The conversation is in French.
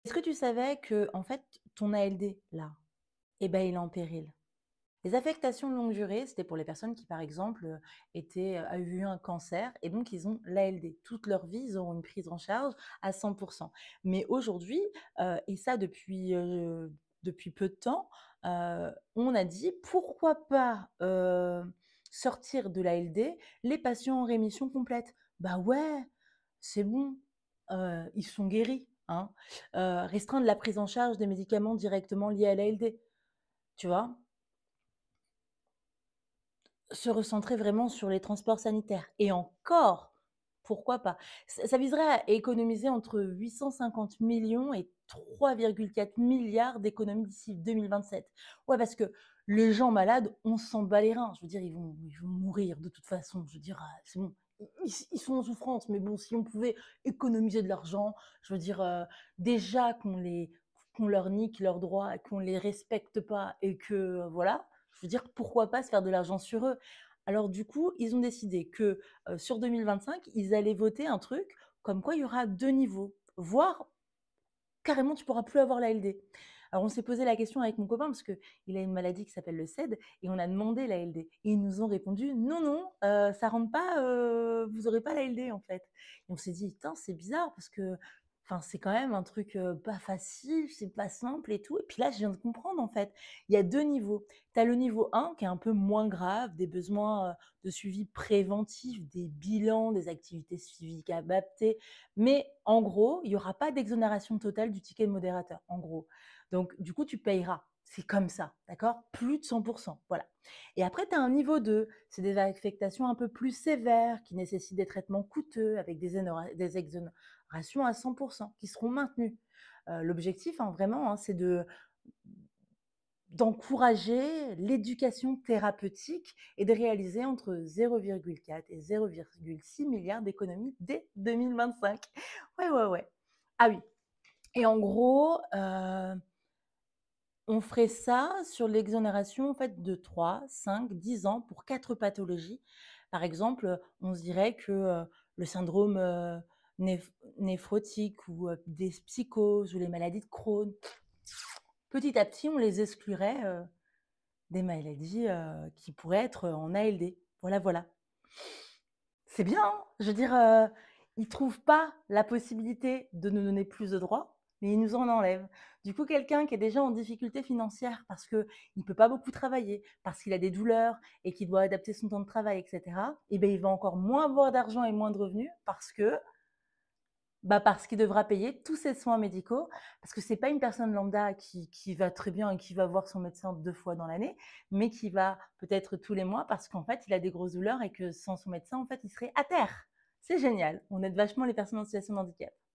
Est-ce que tu savais que en fait, ton ALD là, eh ben, il est en péril? Les affectations de longue durée, c'était pour les personnes qui, par exemple, avaient eu un cancer et donc ils ont l'ALD. Toute leur vie, ils auront une prise en charge à 100. Mais aujourd'hui, et ça depuis peu de temps, on a dit: «Pourquoi pas, sortir de l'ALD les patients en rémission complète?» Bah ouais, c'est bon, ils sont guéris, hein. Restreindre la prise en charge des médicaments directement liés à l'ALD, tu vois? Se recentrer vraiment sur les transports sanitaires et encore, pourquoi pas? Ça viserait à économiser entre 850 millions et 3,4 milliards d'économies d'ici 2027. Ouais, parce que les gens malades, on s'en bat les reins. Je veux dire, ils vont mourir de toute façon. Je veux dire, c'est bon. Ils sont en souffrance, mais bon, si on pouvait économiser de l'argent, je veux dire, déjà qu'on leur nique leurs droits, qu'on les respecte pas et que, voilà, je veux dire, pourquoi pas se faire de l'argent sur eux? Alors du coup, ils ont décidé que, sur 2025, ils allaient voter un truc comme quoi il y aura 2 niveaux, voire carrément tu pourras plus avoir l'ALD. Alors on s'est posé la question avec mon copain parce qu'il a une maladie qui s'appelle le CED et on a demandé l'ALD et ils nous ont répondu: «Non, non, ça rentre pas, vous aurez pas l'ALD en fait» et on s'est dit: «Putain, c'est bizarre parce que, enfin, c'est quand même un truc, pas facile, c'est pas simple et tout» et puis là, je viens de comprendre en fait. Il y a 2 niveaux. Tu as le niveau 1 qui est un peu moins grave, des besoins, de suivi préventif, des bilans, des activités physiques adaptées, mais en gros, il y aura pas d'exonération totale du ticket modérateur, en gros. Donc du coup, tu payeras. C'est comme ça, d'accord? Plus de 100. Voilà. Et après, tu as un niveau 2. C'est des affectations un peu plus sévères qui nécessitent des traitements coûteux avec des exonérations à 100 qui seront maintenues. L'objectif, hein, vraiment, hein, c'est d'encourager l'éducation thérapeutique et de réaliser entre 0,4 et 0,6 milliards d'économies dès 2025. Ouais, ouais, ouais. Ah oui, et en gros, on ferait ça sur l'exonération en fait de 3, 5, 10 ans pour 4 pathologies. Par exemple, on se dirait que, le syndrome, néphrotique ou, des psychoses ou les maladies de Crohn, petit à petit, on les exclurait, des maladies, qui pourraient être en ALD. Voilà, voilà. C'est bien, hein? Je veux dire, ils trouvent pas la possibilité de nous donner plus de droits, mais ils nous en enlèvent. Du coup, quelqu'un qui est déjà en difficulté financière parce qu'il ne peut pas beaucoup travailler, parce qu'il a des douleurs et qu'il doit adapter son temps de travail et cetera, et beh, il va encore moins avoir d'argent et moins de revenus parce qu'il devra payer tous ses soins médicaux, parce que c'est pas une personne lambda qui va très bien et qui va voir son médecin 2 fois dans l'année, mais qui va peut-être tous les mois parce qu'en fait, il a des grosses douleurs et que sans son médecin, en fait, il serait à terre. C'est génial. On aide vachement les personnes en situation de handicap.